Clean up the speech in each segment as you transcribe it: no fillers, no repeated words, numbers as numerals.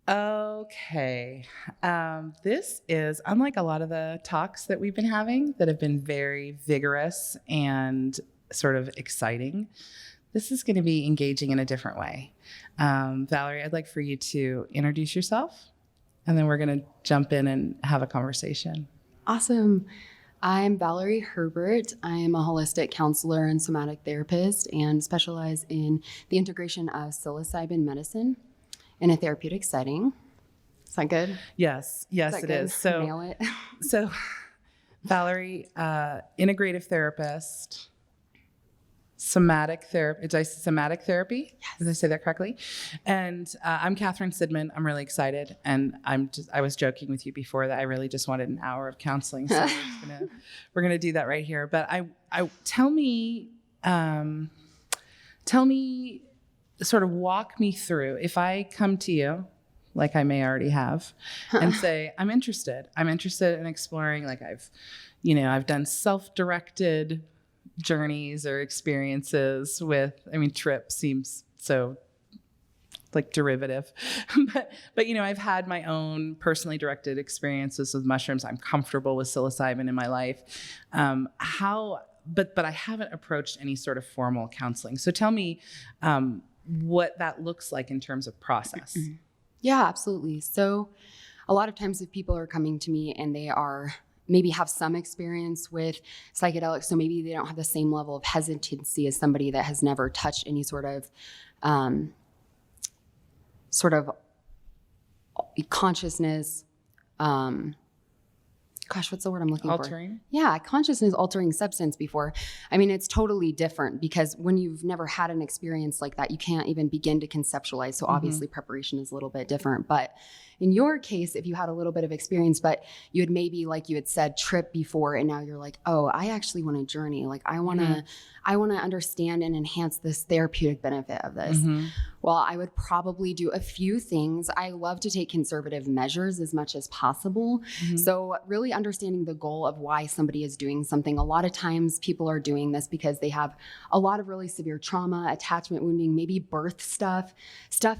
Okay. This is unlike a lot of the talks that we've been having that have been very vigorous and sort of exciting. This is going to be engaging in a different way. Valerie, I'd like for you to introduce yourself, and then we're going to jump in and have a conversation. Awesome. I'm Valerie Herbert. I'm a holistic counselor and somatic therapist and specialize in the integration of psilocybin medicine in a therapeutic setting. Is that good? Yes, it is. So, nail it. So, Valerie, integrative therapist, somatic therapy. Did I say somatic therapy? Yes. Did I say that correctly? And I'm Catherine Sidman. I'm really excited, and I was joking with you before that I really just wanted an hour of counseling. So we're gonna do that right here. But tell me. Sort of walk me through, if I come to you, like I may already have, and say, I'm interested in exploring, like I've done self-directed journeys or experiences with, trip seems so like derivative, but I've had my own personally directed experiences with mushrooms. I'm comfortable with psilocybin in my life. But I haven't approached any sort of formal counseling. So tell me, what that looks like in terms of process. Yeah, absolutely. So a lot of times if people are coming to me and they are maybe have some experience with psychedelics, so maybe they don't have the same level of hesitancy as somebody that has never touched any sort of consciousness, what's the word I'm looking Altering? for? Yeah, consciousness altering substance before. It's totally different because when you've never had an experience like that, you can't even begin to conceptualize. So obviously preparation is a little bit different. But in your case, if you had a little bit of experience, but you had maybe, like you had said, trip before, and now you're like, oh, I actually want to journey. Like I want to understand and enhance this therapeutic benefit of this. Well, I would probably do a few things. I love to take conservative measures as much as possible. So really understanding the goal of why somebody is doing something. A lot of times people are doing this because they have a lot of really severe trauma, attachment wounding, maybe birth stuff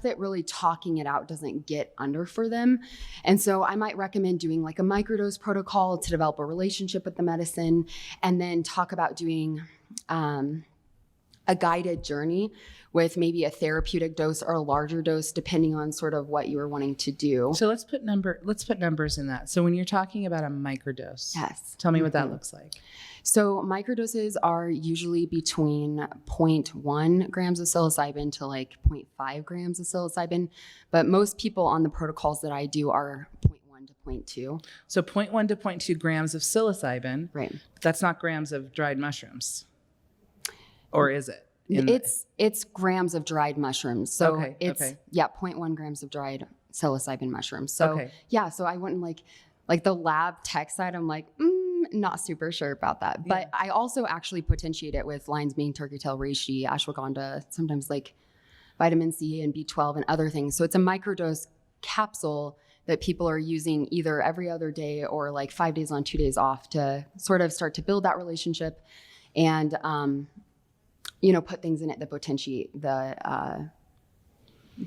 that really talking it out doesn't get under for them. And so I might recommend doing like a microdose protocol to develop a relationship with the medicine, and then talk about doing a guided journey with maybe a therapeutic dose or a larger dose, depending on sort of what you were wanting to do. So let's put numbers in that. So when you're talking about a microdose, yes, tell me what that looks like. So microdoses are usually between 0.1 grams of psilocybin to like 0.5 grams of psilocybin. But most people on the protocols that I do are 0.1 to 0.2. So 0.1 to 0.2 grams of psilocybin. Right. That's not grams of dried mushrooms. Or is it? It's grams of dried mushrooms. So okay, it's 0.1 grams of dried psilocybin mushrooms. So so I wouldn't like the lab tech side, I'm like, not super sure about that. But I also actually potentiate it with lion's mane, turkey tail, reishi, ashwagandha, sometimes like vitamin C and B12 and other things. So it's a microdose capsule that people are using either every other day or like 5 days on, 2 days off to sort of start to build that relationship and, put things in it that potentiate the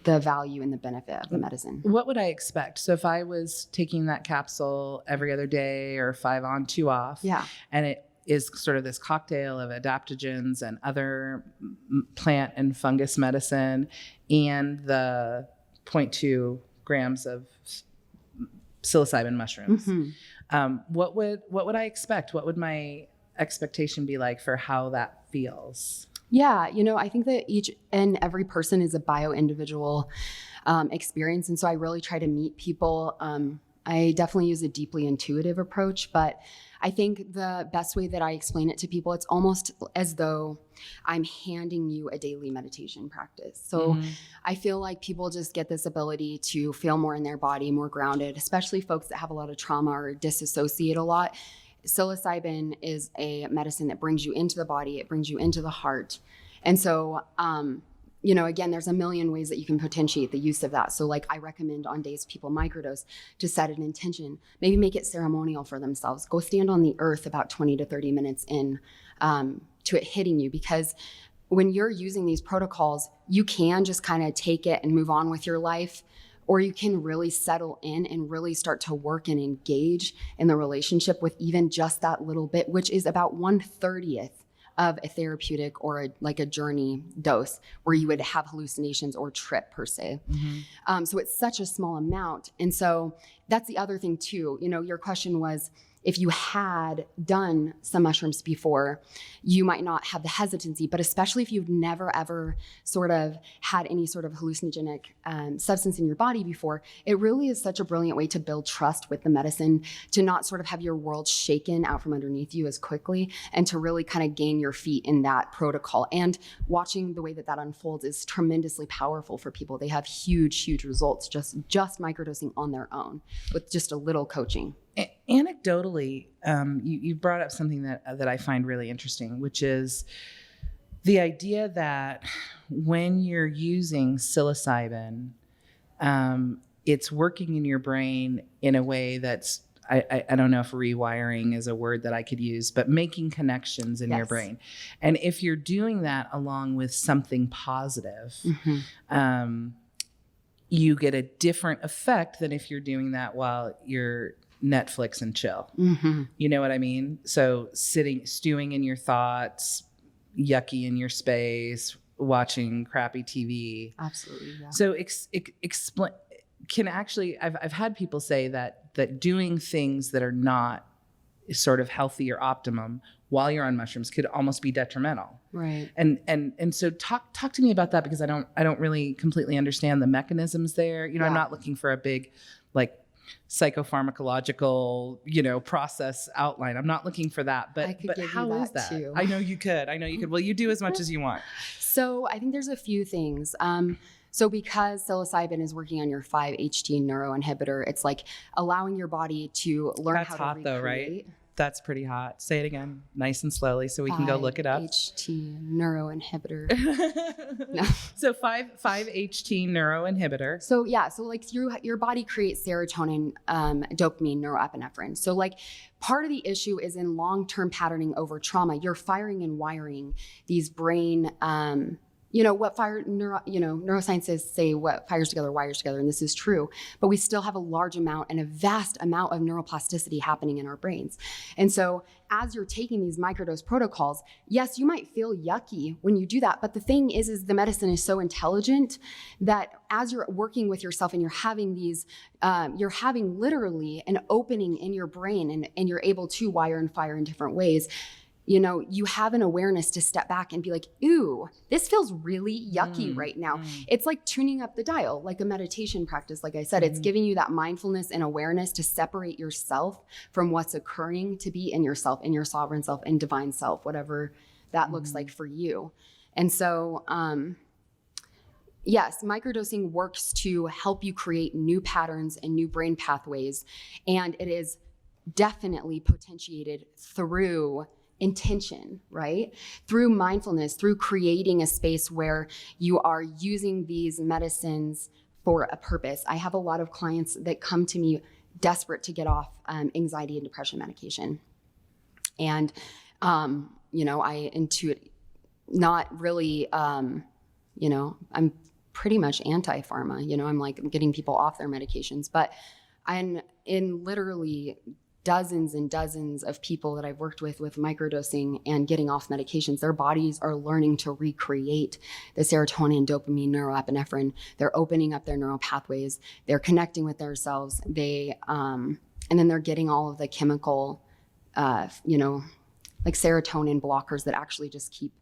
value and the benefit of the medicine. What would I expect? So if I was taking that capsule every other day or 5 on, 2 off, and it is sort of this cocktail of adaptogens and other plant and fungus medicine and the 0.2 grams of psilocybin mushrooms, what would I expect? What would my expectation be like for how that feels? Yeah, I think that each and every person is a bio-individual experience. And so I really try to meet people. I definitely use a deeply intuitive approach, but I think the best way that I explain it to people, it's almost as though I'm handing you a daily meditation practice. So I feel like people just get this ability to feel more in their body, more grounded, especially folks that have a lot of trauma or disassociate a lot. Psilocybin is a medicine that brings you into the body. It brings you into the heart. And so again, there's a million ways that you can potentiate the use of that. So like I recommend on days people microdose to set an intention, maybe make it ceremonial for themselves. Go stand on the earth about 20 to 30 minutes in to it hitting you, because when you're using these protocols, you can just kind of take it and move on with your life, or you can really settle in and really start to work and engage in the relationship with even just that little bit, which is about 1/30th of a therapeutic or a journey dose where you would have hallucinations or trip per se. So it's such a small amount. And so that's the other thing too. Your question was, if you had done some mushrooms before, you might not have the hesitancy, but especially if you've never ever sort of had any sort of hallucinogenic substance in your body before, it really is such a brilliant way to build trust with the medicine, to not sort of have your world shaken out from underneath you as quickly, and to really kind of gain your feet in that protocol. And watching the way that unfolds is tremendously powerful for people. They have huge, huge results just microdosing on their own with just a little coaching. Anecdotally, you brought up something that I find really interesting, which is the idea that when you're using psilocybin, it's working in your brain in a way that's, I don't know if rewiring is a word that I could use, but making connections in your brain. And if you're doing that along with something positive, you get a different effect than if you're doing that while you're Netflix and chill. You know what I mean? So stewing in your thoughts, yucky in your space, watching crappy TV. Absolutely. Yeah. So explain. Can actually, I've had people say that doing things that are not sort of healthy or optimum while you're on mushrooms could almost be detrimental. Right. And so talk to me about that, because I don't really completely understand the mechanisms there. I'm not looking for a big psychopharmacological, process outline. I'm not looking for that, but how is that? Too. I know you could. Well, you do as much as you want. So I think there's a few things. So because psilocybin is working on your 5-HT neuroinhibitor, it's like allowing your body to learn That's how to hot recreate. though, right? That's pretty hot. Say it again, nice and slowly, so we can go look it up. 5-HT neuroinhibitor. No. So 5-HT neuroinhibitor. So like your body creates serotonin, dopamine, neuroepinephrine. So like part of the issue is in long-term patterning over trauma. You're firing and wiring these brain. Neuroscientists say what fires together wires together, and this is true, but we still have a large amount and a vast amount of neuroplasticity happening in our brains. And so as you're taking these microdose protocols, yes, you might feel yucky when you do that, but the thing is the medicine is so intelligent that as you're working with yourself and you're having these, you're having literally an opening in your brain and you're able to wire and fire in different ways. You have an awareness to step back and be like, ooh, this feels really yucky right now. It's like tuning up the dial, like a meditation practice. Like I said, it's giving you that mindfulness and awareness to separate yourself from what's occurring to be in yourself, in your sovereign self and divine self, whatever that looks like for you. And so, yes, microdosing works to help you create new patterns and new brain pathways. And it is definitely potentiated through intention, right? Through mindfulness, through creating a space where you are using these medicines for a purpose. I have a lot of clients that come to me desperate to get off anxiety and depression medication. And, I intuit not really, I'm pretty much anti-pharma, I'm like getting people off their medications, but I'm in literally dozens and dozens of people that I've worked with microdosing and getting off medications. Their bodies are learning to recreate the serotonin, dopamine, neuroepinephrine. They're opening up their neural pathways. They're connecting with themselves. And then they're getting all of the chemical, like serotonin blockers that actually just keep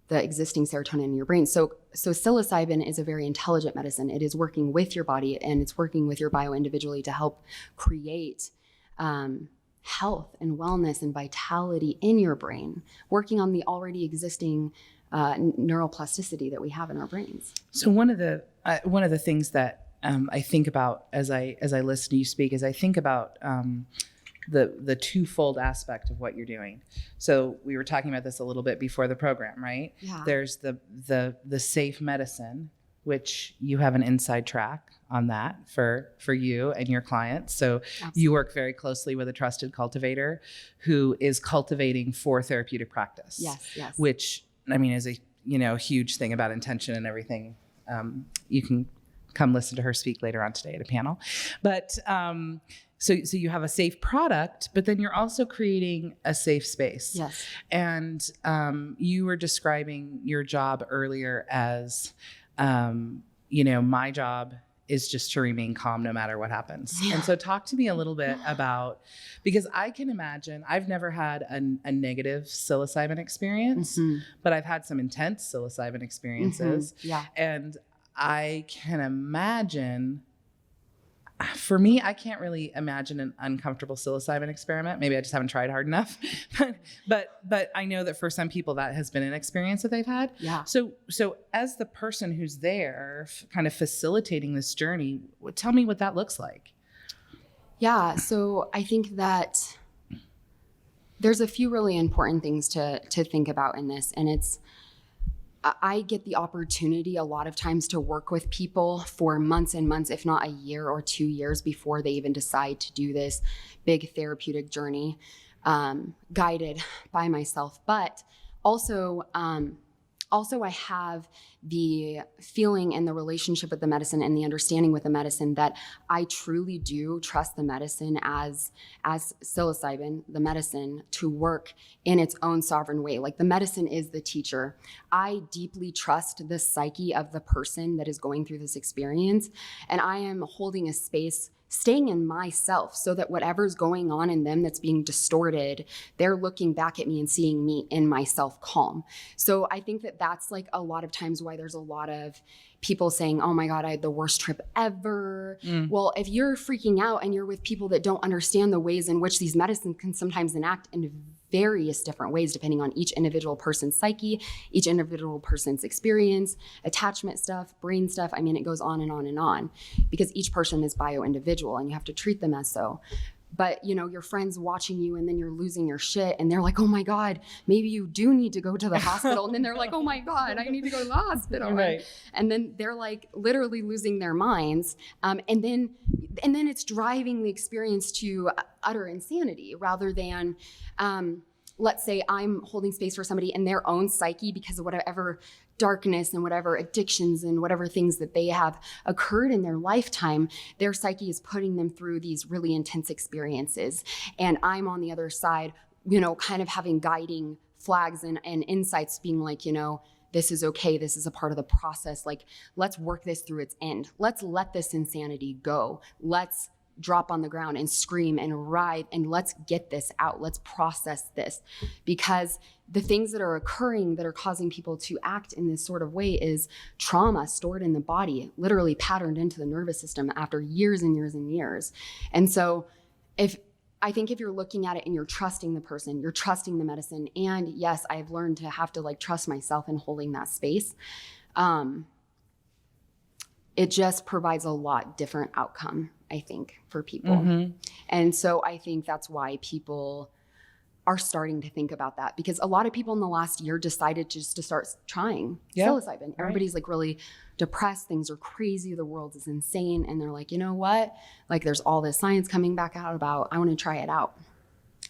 the existing serotonin in your brain. So psilocybin is a very intelligent medicine. It is working with your body and it's working with your bio individually to help create health and wellness and vitality in your brain, working on the already existing neuroplasticity that we have in our brains. So one of the things that I think about as I listen to you speak is I think about the twofold aspect of what you're doing. So we were talking about this a little bit before the program, right? Yeah. There's the safe medicine, which you have an inside track on that for you and your clients. So Absolutely. You work very closely with a trusted cultivator who is cultivating for therapeutic practice. Yes. Which, I mean, is a huge thing about intention and everything. You can come listen to her speak later on today at a panel. But so you have a safe product, but then you're also creating a safe space. Yes. And you were describing your job earlier as, my job is just to remain calm no matter what happens. Yeah. And so talk to me a little bit about, because I can imagine, I've never had a negative psilocybin experience, but I've had some intense psilocybin experiences. Yeah. And I can imagine, for me, I can't really imagine an uncomfortable psilocybin experiment. Maybe I just haven't tried hard enough. but I know that for some people that has been an experience that they've had. Yeah. So as the person who's there kind of facilitating this journey, tell me what that looks like. Yeah. So I think that there's a few really important things to think about in this. And I get the opportunity a lot of times to work with people for months and months, if not a year or 2 years before they even decide to do this big therapeutic journey, guided by myself. But also I have the feeling and the relationship with the medicine and the understanding with the medicine that I truly do trust the medicine as psilocybin, the medicine, to work in its own sovereign way. Like the medicine is the teacher. I deeply trust the psyche of the person that is going through this experience. And I am holding a space, staying in myself, so that whatever's going on in them that's being distorted, they're looking back at me and seeing me in myself calm. So I think that that's like a lot of times why there's a lot of people saying, oh my God, I had the worst trip ever. Well, if you're freaking out and you're with people that don't understand the ways in which these medicines can sometimes enact in various different ways, depending on each individual person's psyche, each individual person's experience, attachment stuff, brain stuff. I mean, it goes on and on and on, because each person is bio-individual and you have to treat them as so. But your friend's watching you and then you're losing your shit and they're like, oh my God, maybe you do need to go to the hospital. And then they're like, oh my God, I need to go to the hospital. Right. And then they're like literally losing their minds. And then it's driving the experience to utter insanity rather than, let's say I'm holding space for somebody in their own psyche because of whatever darkness and whatever addictions and whatever things that they have occurred in their lifetime, their psyche is putting them through these really intense experiences. And I'm on the other side, kind of having guiding flags and insights being like, this is okay. This is a part of the process. Like, let's work this through its end. Let's let this insanity go. Let's drop on the ground and scream and writhe and let's get this out. Let's process this, because the things that are occurring that are causing people to act in this sort of way is trauma stored in the body, literally patterned into the nervous system after years and years and years. And so I think if you're looking at it and you're trusting the person, you're trusting the medicine, and yes, I've learned to have to trust myself in holding that space. It just provides a lot different outcome, I think, for people. And so I think that's why people are starting to think about that, because a lot of people in the last year decided just to start trying psilocybin. Everybody's really depressed. Things are crazy. The world is insane. And they're like, you know what? There's all this science coming back out about, I want to try it out.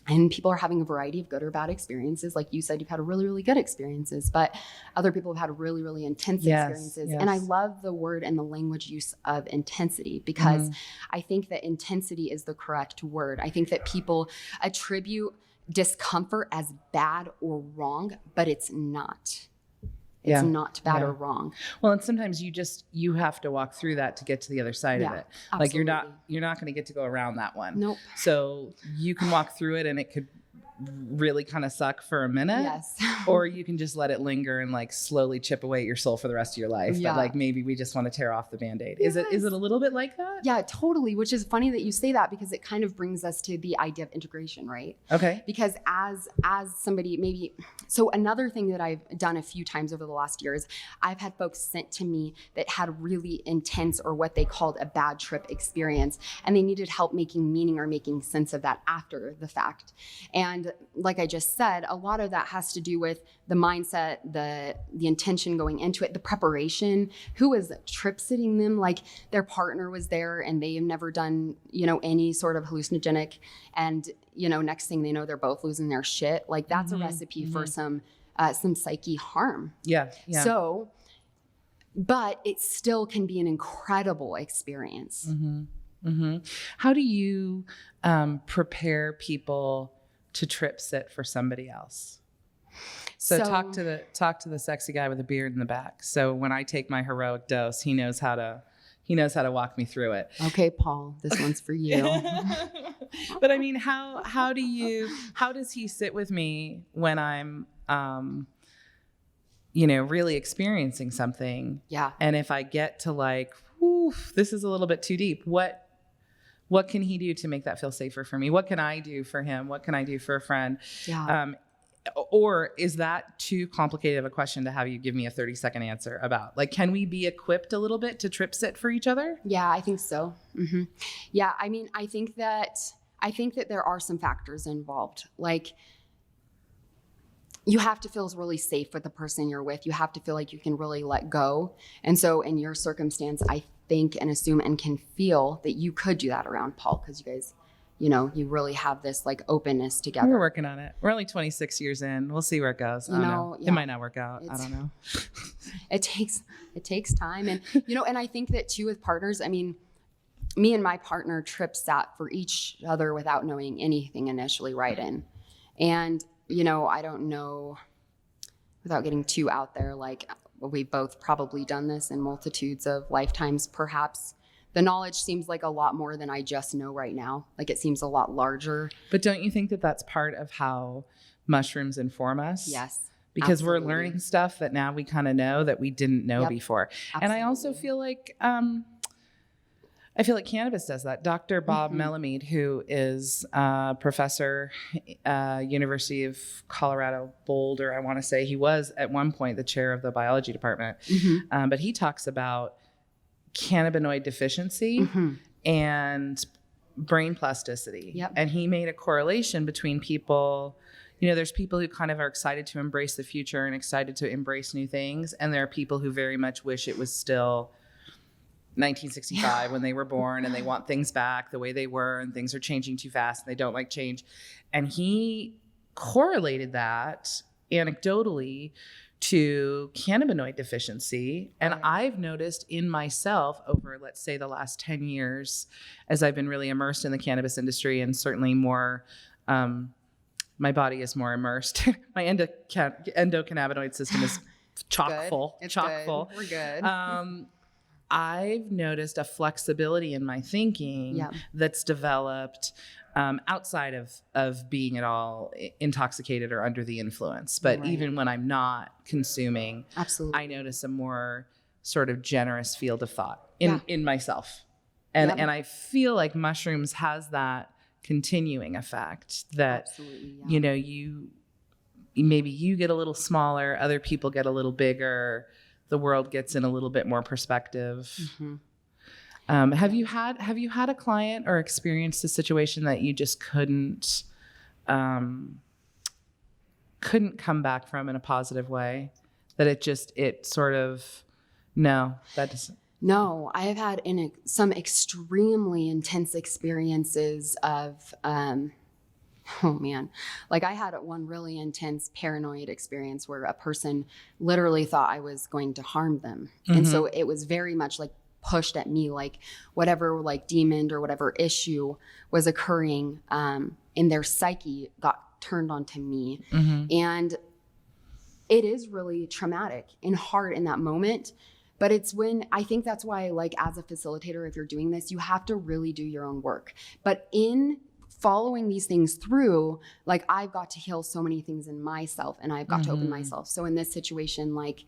And people are having a variety of good or bad experiences. Like you said, you've had really, really good experiences, but other people have had really, really intense experiences. Yes. And I love the word and the language use of intensity, because I think that intensity is the correct word. I think that people attribute discomfort as bad or wrong, but it's not. It's not bad or wrong. Well, and sometimes you have to walk through that to get to the other side of it. Absolutely. You're not going to get to go around that one. Nope. So you can walk through it and it could really kind of suck for a minute. Yes. Or you can just let it linger and like slowly chip away at your soul for the rest of your life. Yeah. But like maybe we just want to tear off the Band-Aid. Yes. Is it a little bit like that? Yeah, totally. Which is funny that you say that, because it kind of brings us to the idea of integration, right? Okay. Because as somebody, maybe, so another thing that I've done a few times over the last year is I've had folks sent to me that had really intense, or what they called a bad trip experience, and they needed help making meaning or making sense of that after the fact. And like I just said, a lot of that has to do with the mindset, the intention going into it, the preparation, who was trip sitting them, like their partner was there and they have never done, any sort of hallucinogenic, and, next thing they know, they're both losing their shit. Like that's a recipe for some psyche harm. Yeah. So, but it still can be an incredible experience. How do you prepare people to trip sit for somebody else? So talk to the sexy guy with a beard in the back. So when I take my heroic dose, he knows how to walk me through it. Okay, Paul, this one's for you. But I mean, how does he sit with me when I'm really experiencing something? Yeah. And if I get to like, this is a little bit too deep, what can he do to make that feel safer for me? What can I do for him? What can I do for a friend? Yeah. Or is that too complicated of a question to have you give me a 30-second answer about? Like, can we be equipped a little bit to trip sit for each other? Yeah, I think so. Yeah, I mean, I think that there are some factors involved. Like, you have to feel really safe with the person you're with. You have to feel like you can really let go. And so in your circumstance, I think and assume and can feel that you could do that around Paul, because you guys, you really have this like openness together. We're working on it. We're only 26 years in. We'll see where it goes. I don't know. Yeah. It might not work out. I don't know. It takes time. And, and I think that too with partners, I mean, me and my partner trip sat for each other without knowing anything initially right in. And, I don't know, without getting too out there, like we've both probably done this in multitudes of lifetimes, perhaps. The knowledge seems like a lot more than I just know right now. Like it seems a lot larger. But don't you think that that's part of how mushrooms inform us? Yes. Because absolutely. we're learning stuff that now we kind of know that we didn't know before. Absolutely. And I also feel like cannabis does that. Dr. Bob Melamede, who is a professor, University of Colorado Boulder, I want to say, he was at one point the chair of the biology department. But he talks about cannabinoid deficiency and brain plasticity. And he made a correlation between people, there's people who kind of are excited to embrace the future and excited to embrace new things. And there are people who very much wish it was still 1965 when they were born, and they want things back the way they were, and things are changing too fast and they don't like change. And he correlated that anecdotally to cannabinoid deficiency. And I've noticed in myself over, let's say, the last 10 years, as I've been really immersed in the cannabis industry, and certainly more, my body is more immersed. My endocannabinoid system is chock full. We're good. I've noticed a flexibility in my thinking that's developed outside of being at all intoxicated or under the influence. But even when I'm not consuming, absolutely, I notice a more sort of generous field of thought in myself. And I feel like mushrooms has that continuing effect that, maybe you get a little smaller, other people get a little bigger, the world gets in a little bit more perspective. Have you had a client or experienced a situation that you just couldn't come back from in a positive way? That it sort of, no, that doesn't. No, I have had some extremely intense experiences of, oh man, like I had one really intense paranoid experience where a person literally thought I was going to harm them. And so it was very much like pushed at me, like whatever like demon or whatever issue was occurring in their psyche got turned onto me. And it is really traumatic and hard in that moment. But it's when, I think that's why, like as a facilitator, if you're doing this, you have to really do your own work. But in following these things through, like I've got to heal so many things in myself, and I've got to open myself. So in this situation, like,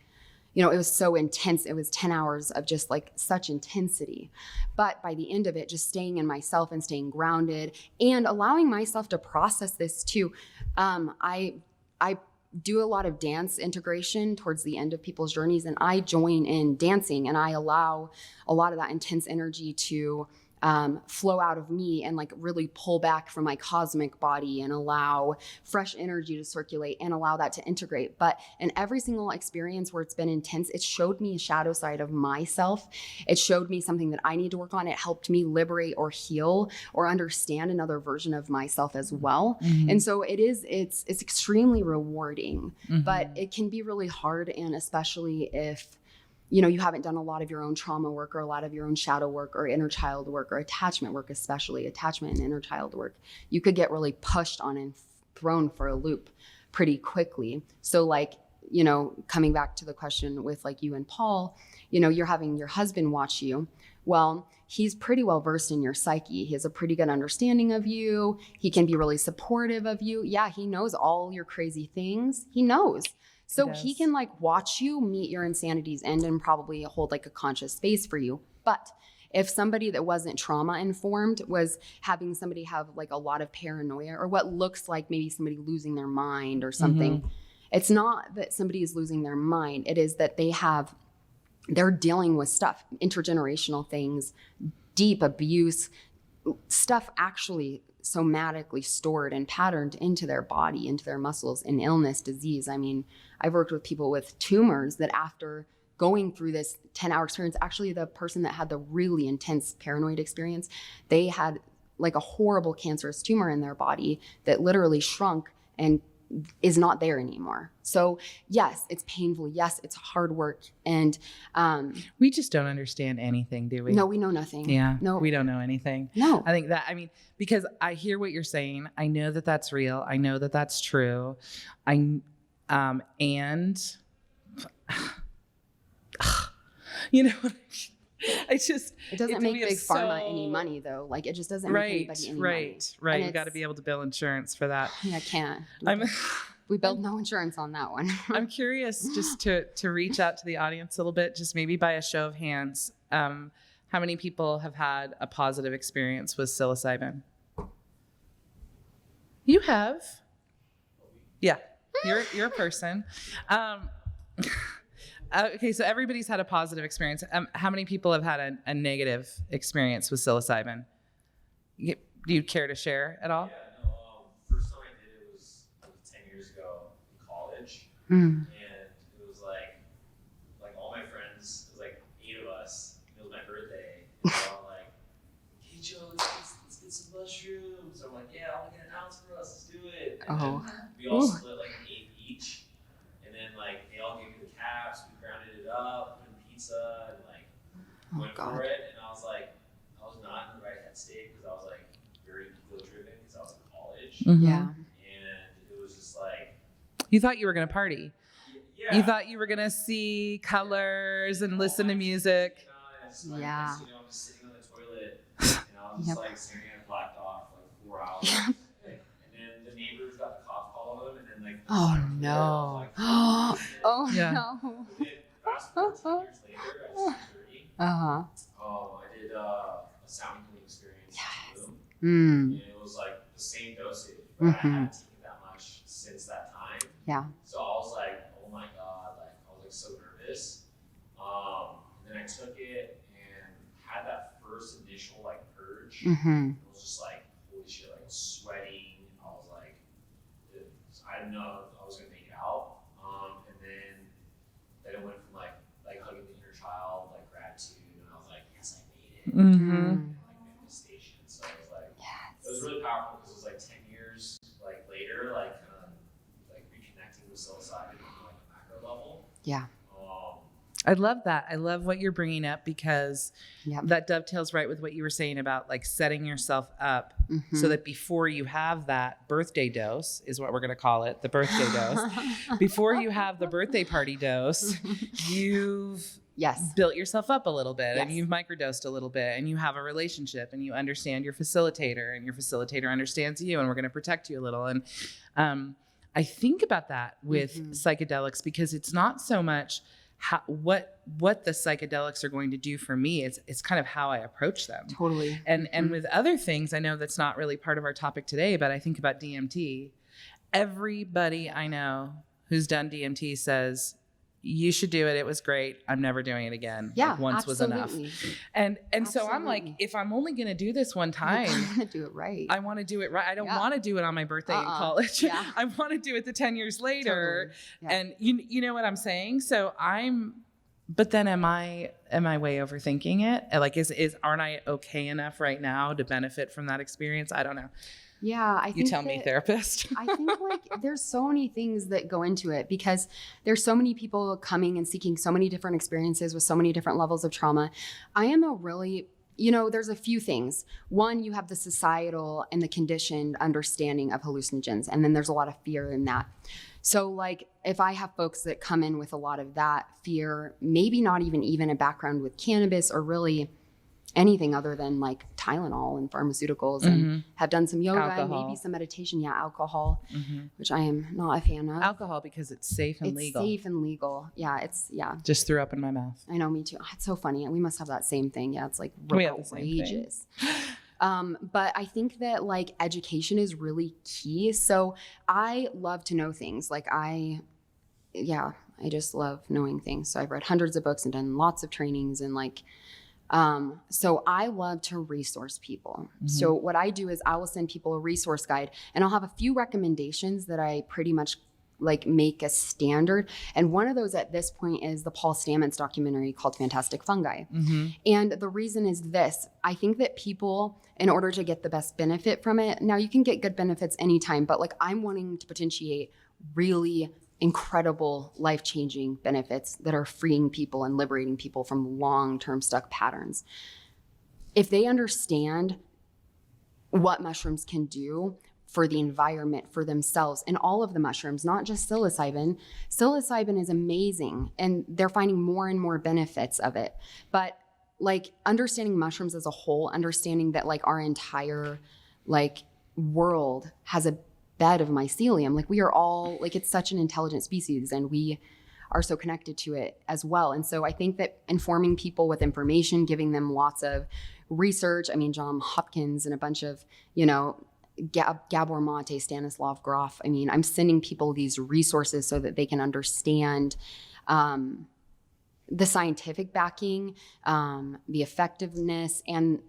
it was so intense. It was 10 hours of just like such intensity. But by the end of it, just staying in myself and staying grounded and allowing myself to process this too. I do a lot of dance integration towards the end of people's journeys, and I join in dancing, and I allow a lot of that intense energy to flow out of me and like really pull back from my cosmic body and allow fresh energy to circulate and allow that to integrate. But in every single experience where it's been intense, it showed me a shadow side of myself. It showed me something that I need to work on. It helped me liberate or heal or understand another version of myself as well. And so it's extremely rewarding, but it can be really hard. And especially if you haven't done a lot of your own trauma work or a lot of your own shadow work or inner child work or attachment work, especially attachment and inner child work, you could get really pushed on and thrown for a loop pretty quickly. So like, coming back to the question with like you and Paul, you're having your husband watch you. Well, he's pretty well versed in your psyche. He has a pretty good understanding of you. He can be really supportive of you. Yeah, he knows all your crazy things. He knows. So he can like watch you meet your insanity's end and probably hold like a conscious space for you. But if somebody that wasn't trauma informed was having somebody have like a lot of paranoia or what looks like maybe somebody losing their mind or something, it's not that somebody is losing their mind. It is that they're dealing with stuff, intergenerational things, deep abuse, stuff actually somatically stored and patterned into their body, into their muscles, in illness, disease. I mean, I've worked with people with tumors that after going through this 10-hour experience, actually the person that had the really intense paranoid experience, they had like a horrible cancerous tumor in their body that literally shrunk and is not there anymore. So yes, it's painful. Yes, it's hard work. And we just don't understand anything, do we? No, we know nothing. Yeah, no, we don't know anything. No, I think because I hear what you're saying. I know that that's real. I know that that's true. And I just, it doesn't make big pharma any money though. Like it just doesn't make anybody any money. Right. You got to be able to bill insurance for that. Yeah, I can't. We build no insurance on that one. I'm curious just to reach out to the audience a little bit, just maybe by a show of hands. How many people have had a positive experience with psilocybin? You have. Yeah, you're a person. Okay, so everybody's had a positive experience. How many people have had a negative experience with psilocybin? Do you care to share at all? Yeah, no. First time I did it was 10 years ago in college, and it was like all my friends. It was like 8 of us. It was my birthday, and they were all like, "Hey Joe, let's get some mushrooms." So I'm like, "Yeah, I'll get an ounce for us. Let's do it." And then we all split like an eighth each, and then like they all gave me the caps. We grounded it up, put in pizza, and like went for it. And I was like, I was not in the right head state because I was like very ego driven because I was in college. Yeah. And it was just like, you thought you were gonna party. Yeah. You thought you were gonna see colors and listen to music. Yeah. I'm just sitting on the toilet, and I was just like staring at a black dot for like 4 hours. And then the neighbors got the cops call on them, and then like, oh no. Like, oh Yeah. no. And then fast forward 10 years later at 6:30, Uh-huh. I did a sound healing experience in the room. Mm. And it was like the same dosage, but I hadn't taken that much since that time. Yeah. So I was like, oh my God, like I was like so nervous. And then I took it and had that first initial like purge. Mm-hmm. It was just like, holy shit, like I was sweating. I was like, I didn't know I was gonna make it out. And then it went from like hugging the inner child, like gratitude, and I was like, yes, I made it. Mm-hmm. Like manifestation. So it was like, it was really powerful because it was like 10 years like later, like reconnecting with psilocybin on like a macro level. Yeah. I love that. I love what you're bringing up, because Yep. that dovetails right with what you were saying about like setting yourself up so that before you have that birthday dose, is what we're going to call it, the birthday dose. Before you have the birthday party dose, you've Yes. built yourself up a little bit, and Yes. you've microdosed a little bit, and you have a relationship, and you understand your facilitator, and your facilitator understands you, and we're going to protect you a little. And I think about that with psychedelics, because it's not so much what the psychedelics are going to do for me. It's kind of how I approach them. Totally. And with other things, I know that's not really part of our topic today, but I think about DMT. Everybody I know who's done DMT says, you should do it. It was great. I'm never doing it again. Yeah, like once absolutely. was enough. And so I'm like, if I'm only going to do this one time, I want to do it right. I want to do it right. I don't want to do it on my birthday in college. Yeah. I want to do it the 10 years later. Totally. Yeah. And you know what I'm saying? So but then am I way overthinking it? Like, aren't I okay enough right now to benefit from that experience? I don't know. Yeah, I think you tell me, therapist. I think like there's so many things that go into it, because there's so many people coming and seeking so many different experiences with so many different levels of trauma. I am a really, there's a few things. One, you have the societal and the conditioned understanding of hallucinogens, and then there's a lot of fear in that. So like if I have folks that come in with a lot of that fear, maybe not even a background with cannabis or really anything other than like Tylenol and pharmaceuticals, and have done some yoga and maybe some meditation. Yeah, alcohol, which I am not a fan of. Alcohol, because it's safe and legal. It's safe and legal. Yeah, Just threw up in my mouth. I know, me too. It's so funny. We must have that same thing. Yeah, it's like we have the same outrageous. But I think that like education is really key. So I love to know things. Like I just love knowing things. So I've read hundreds of books and done lots of trainings, and like, so I love to resource people. So what I do is I will send people a resource guide, and I'll have a few recommendations that I pretty much like make a standard. And one of those at this point is the Paul Stamets documentary called Fantastic Fungi. And the reason is this: I think that people, in order to get the best benefit from it, now you can get good benefits anytime, but like I'm wanting to potentiate really incredible life-changing benefits that are freeing people and liberating people from long-term stuck patterns. If they understand what mushrooms can do for the environment, for themselves, and all of the mushrooms, not just psilocybin. Psilocybin is amazing, and they're finding more and more benefits of it. But like understanding mushrooms as a whole, understanding that like our entire like world has a bed of mycelium. Like we are all like, it's such an intelligent species, and we are so connected to it as well. And so I think that informing people with information, giving them lots of research. I mean, John Hopkins and a bunch of, Gabor Mate, Stanislav Grof. I mean, I'm sending people these resources so that they can understand the scientific backing, the effectiveness, and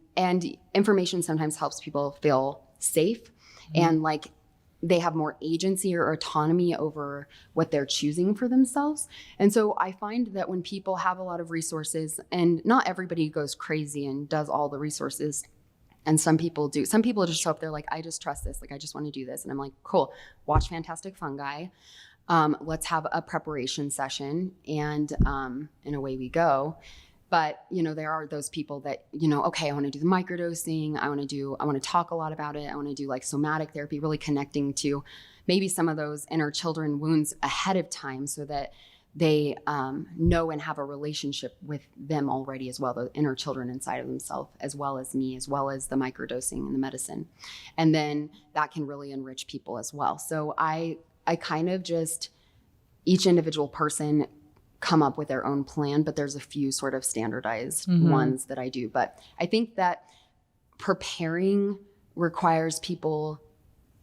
information sometimes helps people feel safe and like they have more agency or autonomy over what they're choosing for themselves. And so I find that when people have a lot of resources, and not everybody goes crazy and does all the resources, and some people do. Some people just show up, they're like, I just trust this. Like, I just want to do this. And I'm like, cool, watch Fantastic Fungi. Let's have a preparation session, and away we go. But, there are those people that, okay, I want to do the microdosing. I want to talk a lot about it. I want to do like somatic therapy, really connecting to maybe some of those inner children wounds ahead of time so that they know and have a relationship with them already as well, the inner children inside of themselves, as well as me, as well as the microdosing and the medicine. And then that can really enrich people as well. So I kind of just, each individual person come up with their own plan, but there's a few sort of standardized ones that I do. But I think that preparing requires people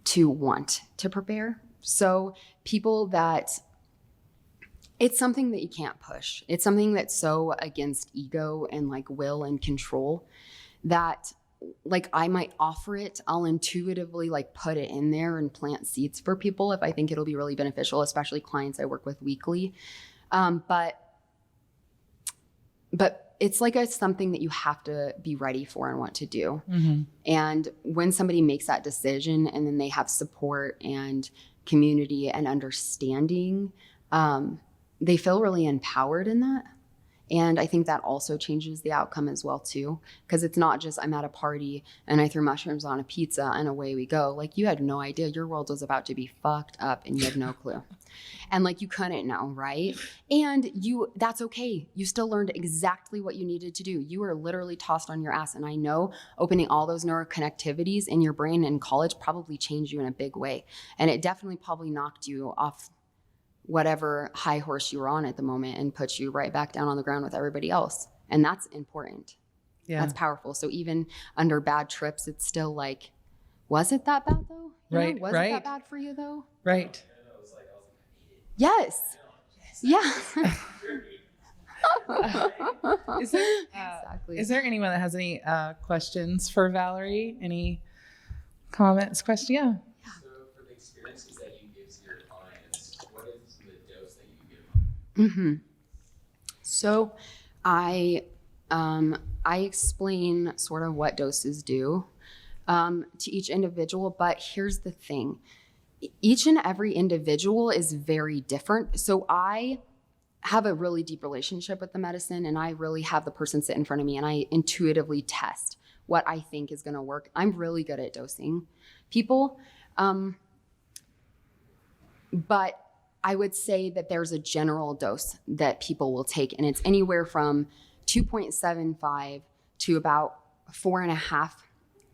to want to prepare. So people that, it's something that you can't push. It's something that's so against ego and like will and control that like I might offer it. I'll intuitively like put it in there and plant seeds for people if I think it'll be really beneficial, especially clients I work with weekly. But it's like something that you have to be ready for and want to do. And when somebody makes that decision and then they have support and community and understanding, they feel really empowered in that. And I think that also changes the outcome as well too, because it's not just I'm at a party and I threw mushrooms on a pizza and away we go. Like you had no idea your world was about to be fucked up and you had no clue. And like you couldn't know, right? And that's okay. You still learned exactly what you needed to do. You were literally tossed on your ass. And I know opening all those neuroconnectivities in your brain in college probably changed you in a big way. And it definitely probably knocked you off whatever high horse you were on at the moment and put you right back down on the ground with everybody else. And that's important. Yeah. That's powerful. So even under bad trips, it's still like, was it that bad though? Right. Was it that bad for you though? Right. Yes. Yeah. Exactly. Is there anyone that has any questions for Valerie? Any comments, questions? Yeah. So for the experiences that you give to your clients, what is the dose that you give them? So I explain sort of what doses do to each individual, but here's the thing. Each and every individual is very different. So I have a really deep relationship with the medicine, and I really have the person sit in front of me and I intuitively test what I think is going to work. I'm really good at dosing people. But I would say that there's a general dose that people will take, and it's anywhere from 2.75 to about 4.5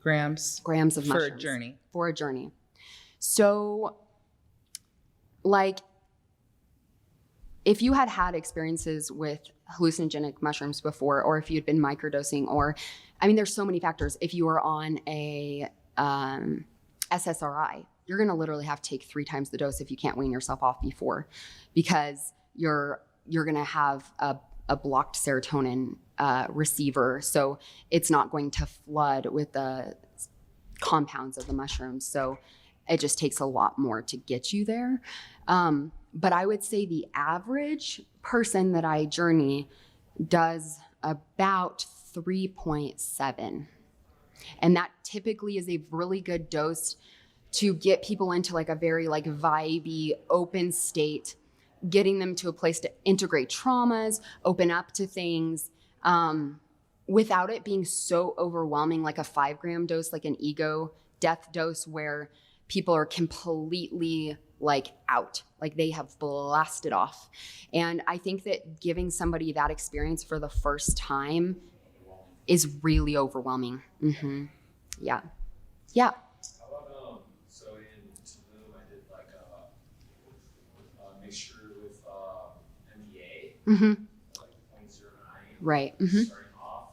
grams of mushrooms. For a journey. So, like, if you had experiences with hallucinogenic mushrooms before, or if you'd been microdosing, or, I mean, there's so many factors. If you are on a SSRI, you're going to literally have to take 3 times the dose if you can't wean yourself off before, because you're going to have a blocked serotonin receiver. So it's not going to flood with the compounds of the mushrooms. So it just takes a lot more to get you there. But I would say the average person that I journey does about 3.7. And that typically is a really good dose to get people into like a very like vibey, open state, getting them to a place to integrate traumas, open up to things, without it being so overwhelming, like a 5-gram dose, like an ego death dose where people are completely like out, like they have blasted off. And I think that giving somebody that experience for the first time is really overwhelming. Mm-hmm. Yeah. How about, so in Tulum, I did like a mixture with MDA, Mm-hmm. like 0.09. Right. Mm-hmm. Starting off,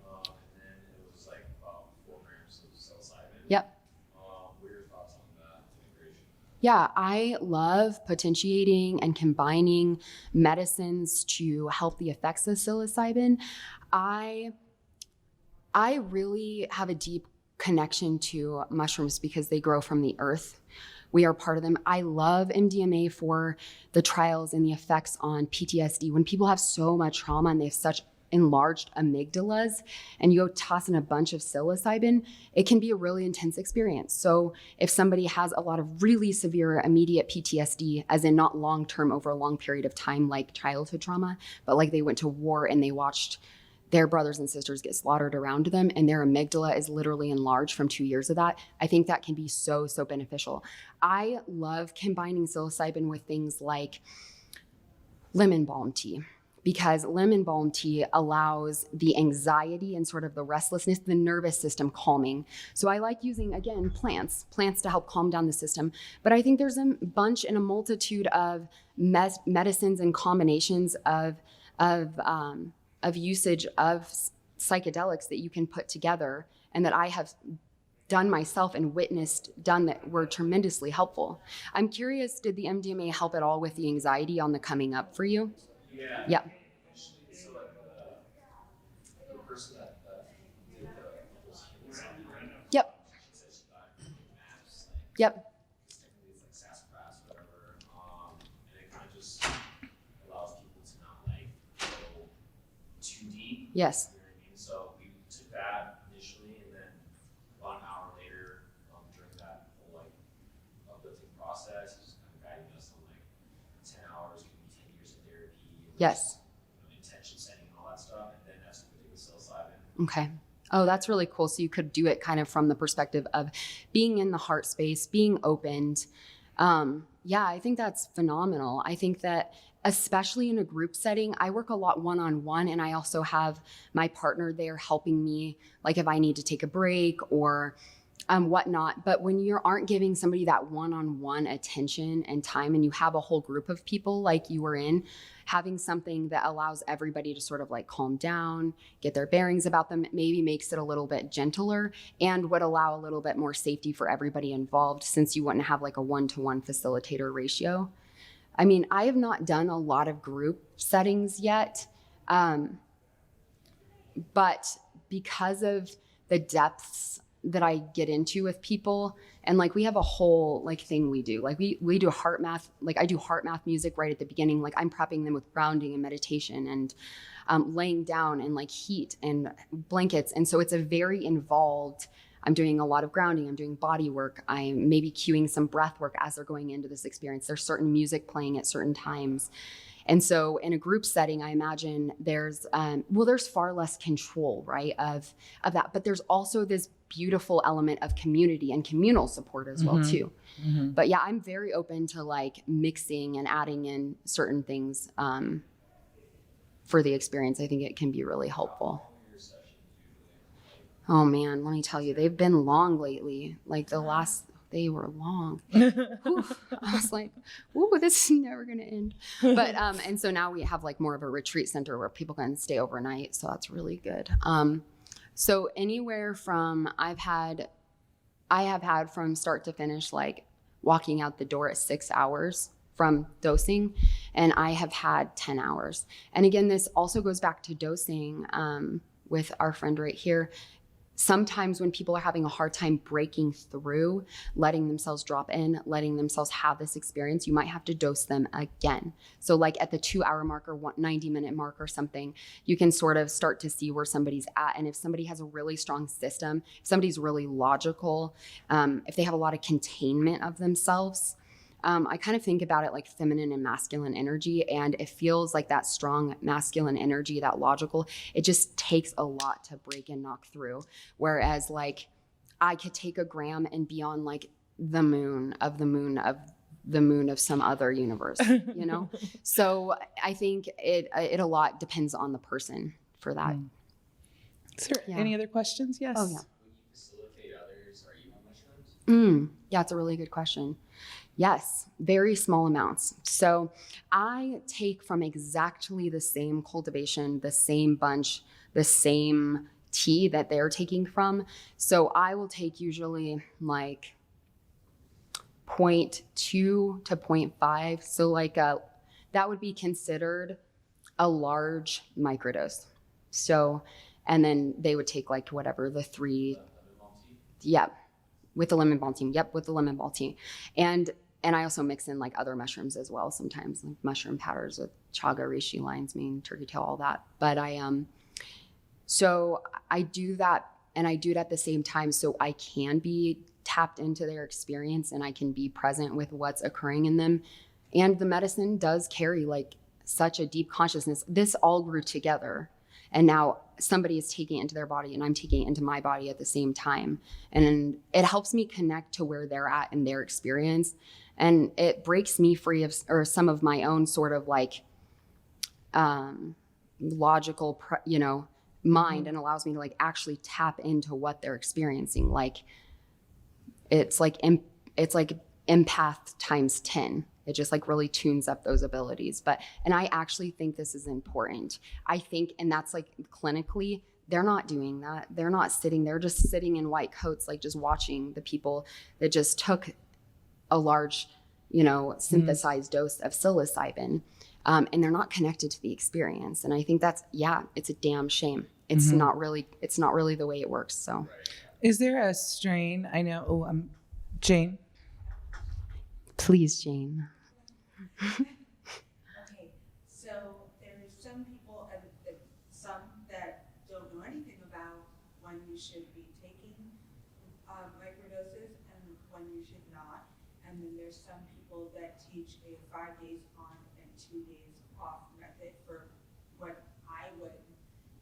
and then it was like about 4 grams of psilocybin. Yep. What are your thoughts on that integration? Yeah, I love potentiating and combining medicines to help the effects of psilocybin. I really have a deep connection to mushrooms because they grow from the earth. We are part of them. I love MDMA for the trials and the effects on PTSD. When people have so much trauma and they have such enlarged amygdalas and you go toss in a bunch of psilocybin, it can be a really intense experience. So if somebody has a lot of really severe immediate PTSD, as in not long-term over a long period of time like childhood trauma, but like they went to war and they watched their brothers and sisters get slaughtered around them and their amygdala is literally enlarged from 2 years of that, I think that can be so beneficial. I love combining psilocybin with things like lemon balm tea, because lemon balm tea allows the anxiety and sort of the restlessness, the nervous system calming. So I like using, again, plants to help calm down the system. But I think there's a bunch and a multitude of medicines and combinations of usage of psychedelics that you can put together and that I have done myself and witnessed done that were tremendously helpful. I'm curious, did the MDMA help at all with the anxiety on the coming up for you? Yeah. Yeah. So like the person that did those healings on me, Yep. she said she got maps, Yep. technically it's like sassafras, whatever, and it kind of just allows people to not like go too deep. Yes. You know what I mean? So we took that initially, and then about an hour later, during that whole like uplifting process, he's just kind of guiding us on like 10 hours could be 10 years of therapy. And Yes. intention setting Okay. Oh, that's really cool. So you could do it kind of from the perspective of being in the heart space, being opened. Yeah, I think that's phenomenal. I think that especially in a group setting, I work a lot one-on-one, and I also have my partner there helping me, like if I need to take a break or whatnot. But when you aren't giving somebody that one-on-one attention and time, and you have a whole group of people like you were in, having something that allows everybody to sort of like calm down, get their bearings about them, maybe makes it a little bit gentler and would allow a little bit more safety for everybody involved, since you wouldn't have like a one-to-one facilitator ratio. I mean, I have not done a lot of group settings yet, but because of the depths that I get into with people, and like we have a whole like thing we do, like we do heart math, like I do heart math music right at the beginning, like I'm prepping them with grounding and meditation and laying down and like heat and blankets. And so it's a very involved, I'm doing a lot of grounding, I'm doing body work, I'm maybe cueing some breath work as they're going into this experience. There's certain music playing at certain times. And so in a group setting, I imagine there's far less control, right, of that. But there's also this beautiful element of community and communal support as well, too. Mm-hmm. But yeah, I'm very open to like mixing and adding in certain things for the experience. I think it can be really helpful. Oh man, let me tell you, they've been long lately. Like they were long. Whew. I was like, ooh, this is never going to end. But, and so now we have like more of a retreat center where people can stay overnight. So that's really good. So anywhere from, I have had from start to finish, like walking out the door at 6 hours from dosing, and I have had 10 hours. And again, this also goes back to dosing with our friend right here. Sometimes when people are having a hard time breaking through, letting themselves drop in, letting themselves have this experience, you might have to dose them again. So like at the 2 hour mark or 90-minute mark or something, you can sort of start to see where somebody's at. And if somebody has a really strong system, if somebody's really logical, if they have a lot of containment of themselves, I kind of think about it like feminine and masculine energy, and it feels like that strong masculine energy, that logical, it just takes a lot to break and knock through. Whereas like I could take a gram and be on like the moon of some other universe, you know? So I think it a lot depends on the person for that. Is there any other questions? Yes. Oh yeah. When you facilitate others, are you on mushrooms? Yeah, it's a really good question. Yes, very small amounts. So I take from exactly the same cultivation, the same bunch, the same tea that they're taking from. So I will take usually like 0.2 to 0.5. So like that would be considered a large microdose. So, and then they would take like whatever the 3, yeah, with the lemon balm tea. Yep, with the lemon balm tea. And I also mix in like other mushrooms as well sometimes, like mushroom powders with chaga, reishi, lion's mane, turkey tail, all that. But so I do that, and I do it at the same time so I can be tapped into their experience and I can be present with what's occurring in them. And the medicine does carry like such a deep consciousness. This all grew together. And now somebody is taking it into their body and I'm taking it into my body at the same time. And it helps me connect to where they're at in their experience. And it breaks me free of or some of my own sort of like logical, mind, and allows me to like actually tap into what they're experiencing. Like it's like empath times 10. It just like really tunes up those abilities. And I actually think this is important. I think, and that's like clinically, they're not doing that. They're not sitting, they're just sitting in white coats, like just watching the people that just took a large, synthesized dose of psilocybin. And they're not connected to the experience. And I think that's, it's a damn shame. It's not really the way it works. So is there a strain? I know, Jane. Please, Jane. Okay, so there's some people, some that don't know anything about when you should be taking microdoses and when you should not. And then there's some people that teach a 5 days on and 2 days off method for what I would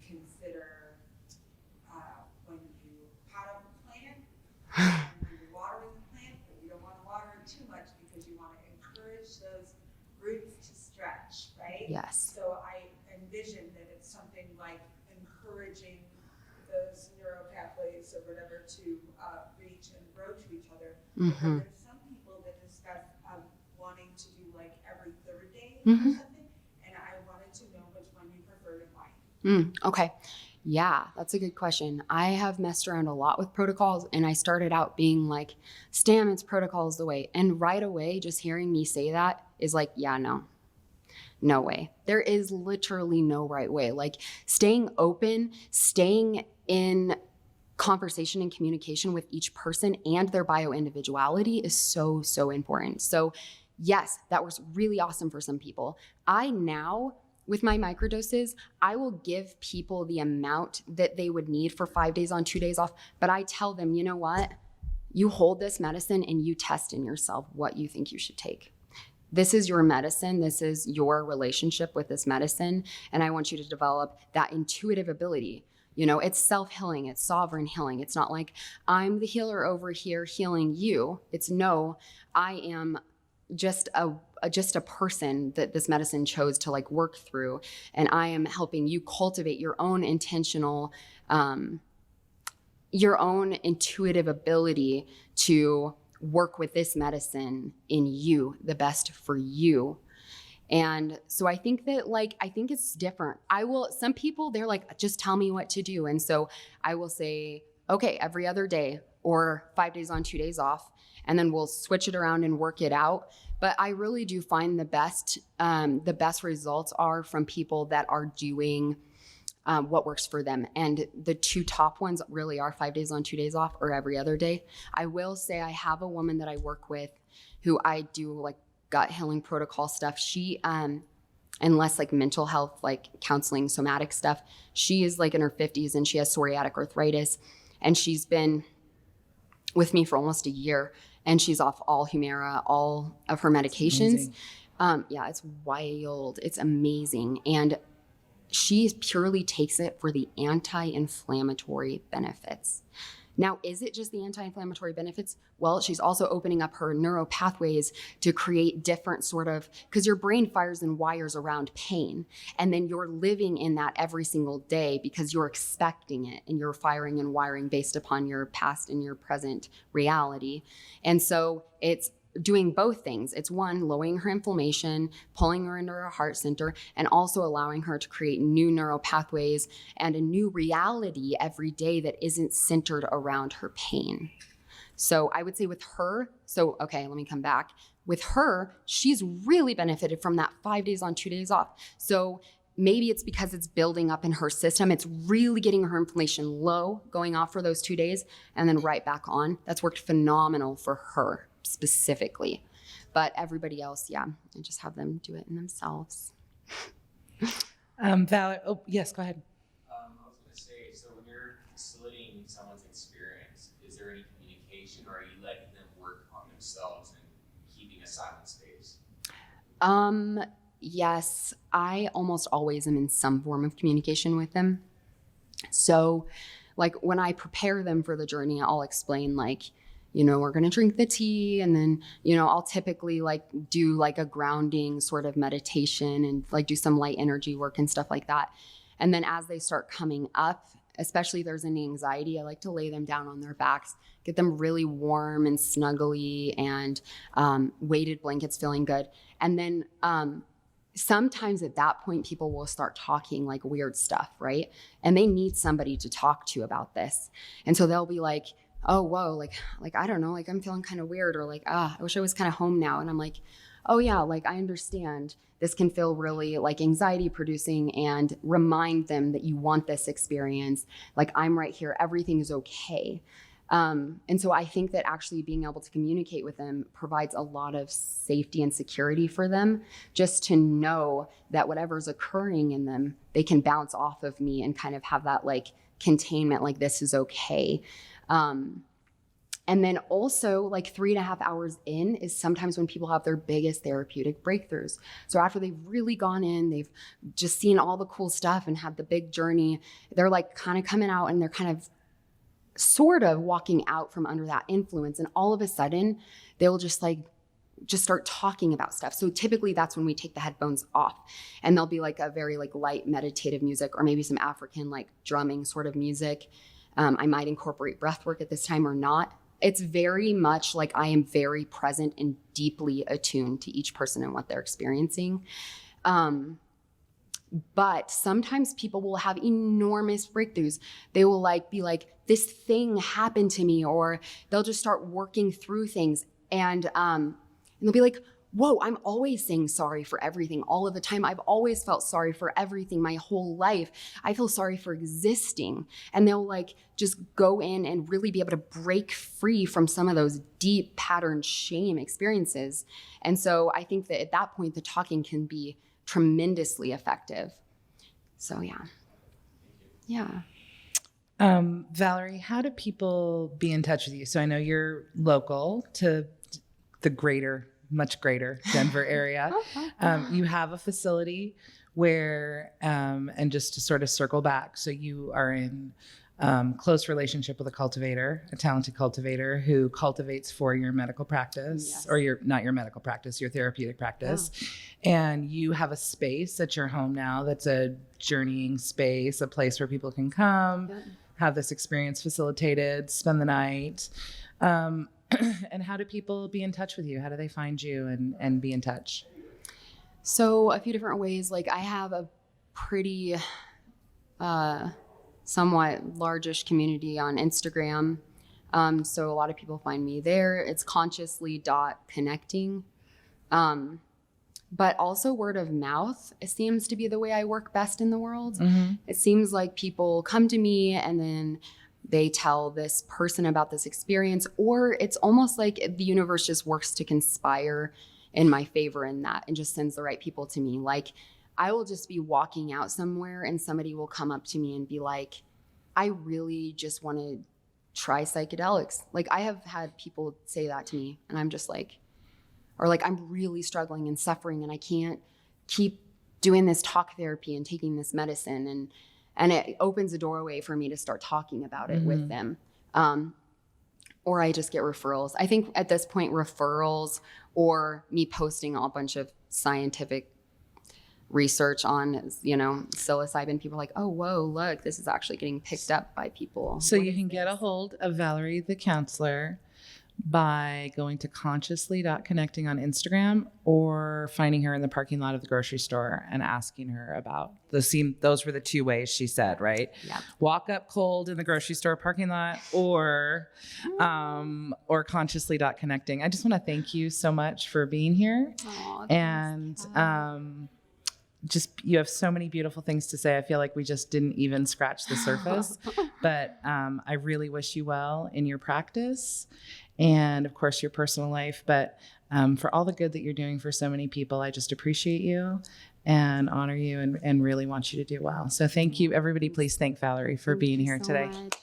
consider those roots to stretch, right? Yes. So I envision that it's something like encouraging those neural pathways or whatever to reach and grow to each other. Mm-hmm. But there's some people that discuss wanting to do like every third day Mm-hmm. or something, and I wanted to know which one you preferred and why. Okay. Yeah, that's a good question. I have messed around a lot with protocols, and I started out being like, Stamets protocol is the way. And right away, just hearing me say that is like, yeah, no way. There is literally no right way. Like staying open, staying in conversation and communication with each person and their bio-individuality is so, so important. So yes, that was really awesome for some people. I now, with my microdoses, I will give people the amount that they would need for 5 days on, 2 days off. But I tell them, you know what? You hold this medicine and you test in yourself what you think you should take. This is your medicine. This is your relationship with this medicine. And I want you to develop that intuitive ability. You know, it's self-healing. It's sovereign healing. It's not like I'm the healer over here healing you. It's no, I am just a person that this medicine chose to like work through, and I am helping you cultivate your own intentional, your intuitive ability to work with this medicine in you, the best for you. And so I think that I think it's different. Some people, they're like, just tell me what to do. And so I will say, okay, every other day or 5 days on, 2 days off, and then we'll switch it around and work it out. But I really do find the best results are from people that are doing what works for them. And the two top ones really are 5 days on, 2 days off, or every other day. I will say I have a woman that I work with who I do like gut healing protocol stuff. She, unless like mental health, like counseling, somatic stuff, she is like in her 50s and she has psoriatic arthritis. And she's been with me for almost a year, and she's off all Humira, all of her medications. Yeah, it's wild. It's amazing. And she purely takes it for the anti-inflammatory benefits. Now, is it just the anti-inflammatory benefits? Well, she's also opening up her neural pathways to create different because your brain fires and wires around pain. And then you're living in that every single day because you're expecting it, and you're firing and wiring based upon your past and your present reality. And so it's doing both things. It's one, lowering her inflammation, pulling her into her heart center, and also allowing her to create new neural pathways and a new reality every day that isn't centered around her pain. So I would say with her, okay, let me come back. With her, she's really benefited from that 5 days on, 2 days off. So maybe it's because it's building up in her system. It's really getting her inflammation low, going off for those 2 days, and then right back on. That's worked phenomenal for her specifically. But everybody else, yeah, I just have them do it in themselves. Valerie, oh, yes, go ahead. I was going to say, so when you're facilitating someone's experience, is there any communication, or are you letting them work on themselves and keeping a silent space? Yes, I almost always am in some form of communication with them. So like when I prepare them for the journey, I'll explain we're going to drink the tea, and then, I'll typically do a grounding sort of meditation and do some light energy work and stuff like that. And then as they start coming up, especially if there's any anxiety, I like to lay them down on their backs, get them really warm and snuggly and weighted blankets, feeling good. And then sometimes at that point, people will start talking weird stuff, right? And they need somebody to talk to about this. And so they'll be like, oh, whoa, I don't know, I'm feeling kind of weird, or I wish I was kind of home now. And I'm like, oh yeah, I understand. This can feel really anxiety producing, and remind them that you want this experience. I'm right here, everything is okay. And so I think that actually being able to communicate with them provides a lot of safety and security for them, just to know that whatever's occurring in them, they can bounce off of me and kind of have that containment, this is okay. And then also 3.5 hours in is sometimes when people have their biggest therapeutic breakthroughs. So after they've really gone in, they've just seen all the cool stuff and had the big journey, they're kind of coming out, and they're kind of sort of walking out from under that influence. And all of a sudden they'll just just start talking about stuff. So typically that's when we take the headphones off, and there'll be like a very like light meditative music, or maybe some African like drumming sort of music. I might incorporate breath work at this time or not. It's very much like I am very present and deeply attuned to each person and what they're experiencing. But sometimes people will have enormous breakthroughs. They will like be like, this thing happened to me, or they'll just start working through things. And they'll be like, whoa, I'm always saying sorry for everything all of the time. I've always felt sorry for everything my whole life. I feel sorry for existing. And they'll like just go in and really be able to break free from some of those deep pattern shame experiences. And so I think that at that point, the talking can be tremendously effective. So yeah. Valerie, how do people be in touch with you? So I know you're local to the much greater Denver area. You have a facility where, and just to sort of circle back, so you are in close relationship with a talented cultivator who cultivates for your medical practice, yes. or not your medical practice, your therapeutic practice. Oh. And you have a space at your home now that's a journeying space, a place where people can come, have this experience facilitated, spend the night. And how do people be in touch with you? How do they find you and be in touch? So a few different ways. Like I have a pretty somewhat largish community on Instagram. So a lot of people find me there. It's consciously.connecting. But also word of mouth, it seems to be the way I work best in the world. Mm-hmm. It seems like people come to me and then they tell this person about this experience, or it's almost like the universe just works to conspire in my favor in that and just sends the right people to me. Like I will just be walking out somewhere and somebody will come up to me and be like, I really just want to try psychedelics. Like I have had people say that to me and I'm just like, or like, I'm really struggling and suffering and I can't keep doing this talk therapy and taking this medicine. And it opens a doorway for me to start talking about it with them. Or I just get referrals. I think at this point, referrals or me posting a bunch of scientific research on, psilocybin, people are like, oh, whoa, look, this is actually getting picked up by people. So you can get a hold of Valerie, the counselor, by going to consciously.connecting on Instagram, or finding her in the parking lot of the grocery store and asking her about those were the two ways she said, right? Yeah. Walk up cold in the grocery store parking lot, or consciously.connecting. I just want to thank you so much for being here. Aww, and you have so many beautiful things to say. I feel like we just didn't even scratch the surface, but I really wish you well in your practice and of course your personal life, but for all the good that you're doing for so many people. I just appreciate you and honor you and really want you to do well. So thank you, everybody. Please thank Valerie for being here today. Much.